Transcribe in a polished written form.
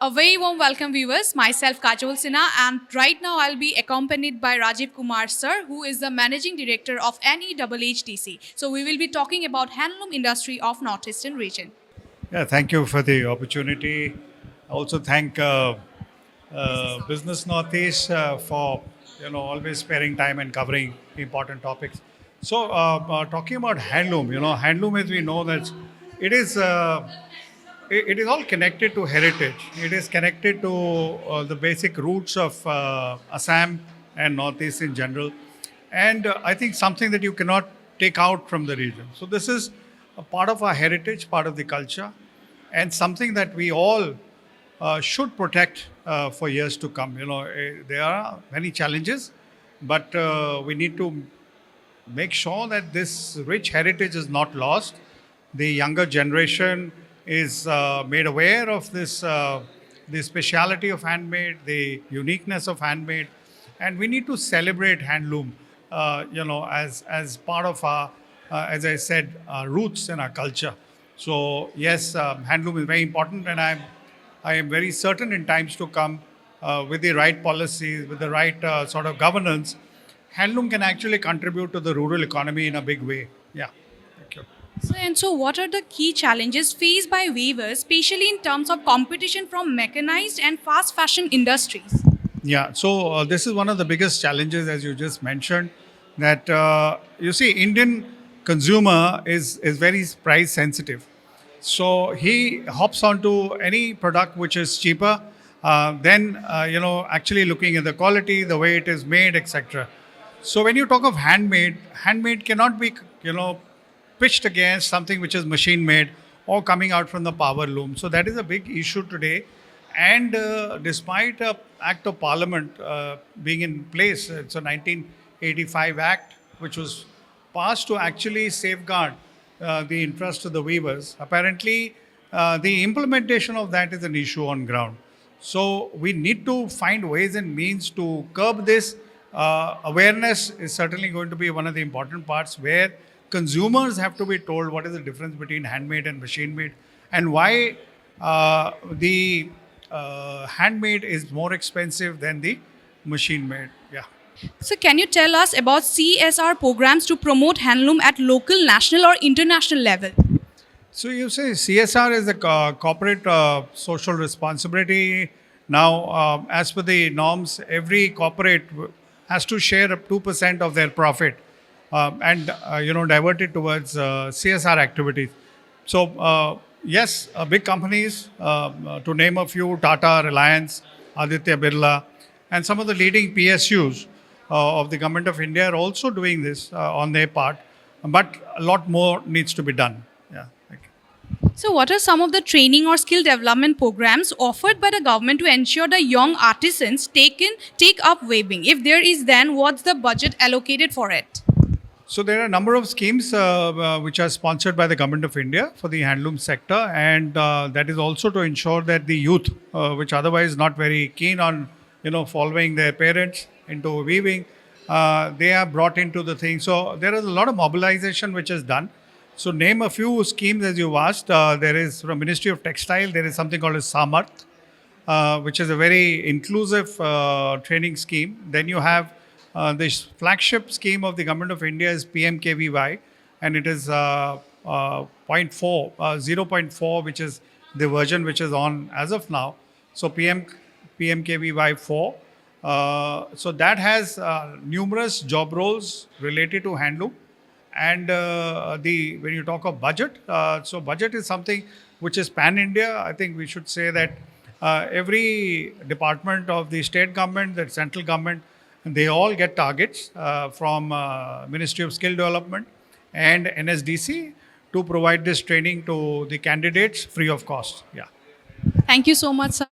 A very warm welcome, viewers. Myself, Kajol Sinha, and right now I'll be accompanied by Rajiv Kumar Sir, who is the Managing Director of NEHHDC. So we will be talking about handloom industry of northeastern region. Yeah, thank you for the opportunity. I also thank Business Northeast for always sparing time and covering important topics. So, talking about handloom, handloom, as we know, that it is it is all connected to heritage. It is connected to the basic roots of Assam and Northeast in general, and I think something that you cannot take out from the region. So, this is a part of our heritage, part of the culture, and something that we all should protect for years to come. There are many challenges, but we need to make sure that this rich heritage is not lost. The younger generation is made aware of this, the speciality of handmade, the uniqueness of handmade, and we need to celebrate handloom, as part of our, as I said, our roots and our culture. So yes, handloom is very important, and I am very certain in times to come, with the right policies, with the right sort of governance, handloom can actually contribute to the rural economy in a big way. Yeah. Thank you. So what are the key challenges faced by weavers, especially in terms of competition from mechanized and fast fashion industries? Yeah. So this is one of the biggest challenges, as you just mentioned, that you see, Indian consumer is very price sensitive. So he hops onto any product which is cheaper, than actually looking at the quality, the way it is made, etc. So when you talk of handmade, handmade cannot be pitched against something which is machine made or coming out from the power loom. So that is a big issue today. And despite a act of parliament being in place, it's a 1985 act which was passed to actually safeguard the interest of the weavers. Apparently, the implementation of that is an issue on ground. So we need to find ways and means to curb this. Awareness is certainly going to be one of the important parts, where consumers have to be told what is the difference between handmade and machine made, and why the handmade is more expensive than the machine made. Yeah. So can you tell us about CSR programs to promote handloom at local, national or international level? So you say CSR is the corporate social responsibility. Now, as per the norms, every corporate has to share up 2% of their profit, and divert it towards CSR activities. So yes, big companies, to name a few, Tata, Reliance, Aditya Birla, and some of the leading PSUs of the government of India are also doing this on their part, but a lot more needs to be done. Yeah. Thank you. So what are some of the training or skill development programs offered by the government to ensure the young artisans take up weaving? If there is, then what's the budget allocated for it? So there are a number of schemes which are sponsored by the government of India for the handloom sector, and that is also to ensure that the youth, which otherwise not very keen on following their parents into weaving, they are brought into the thing. So there is a lot of mobilization which is done. So name a few schemes as you asked. There is from Ministry of Textile, there is something called as Samarth, which is a very inclusive training scheme. Then you have this flagship scheme of the government of India is PMKVY, and it is 0.4, which is the version which is on as of now. So PMKVY 4. So that has numerous job roles related to handloom. And when you talk of budget, so budget is something which is pan-India. I think we should say that every department of the state government, the central government, they all get targets from Ministry of Skill Development and NSDC to provide this training to the candidates free of cost. Yeah. Thank you so much, sir.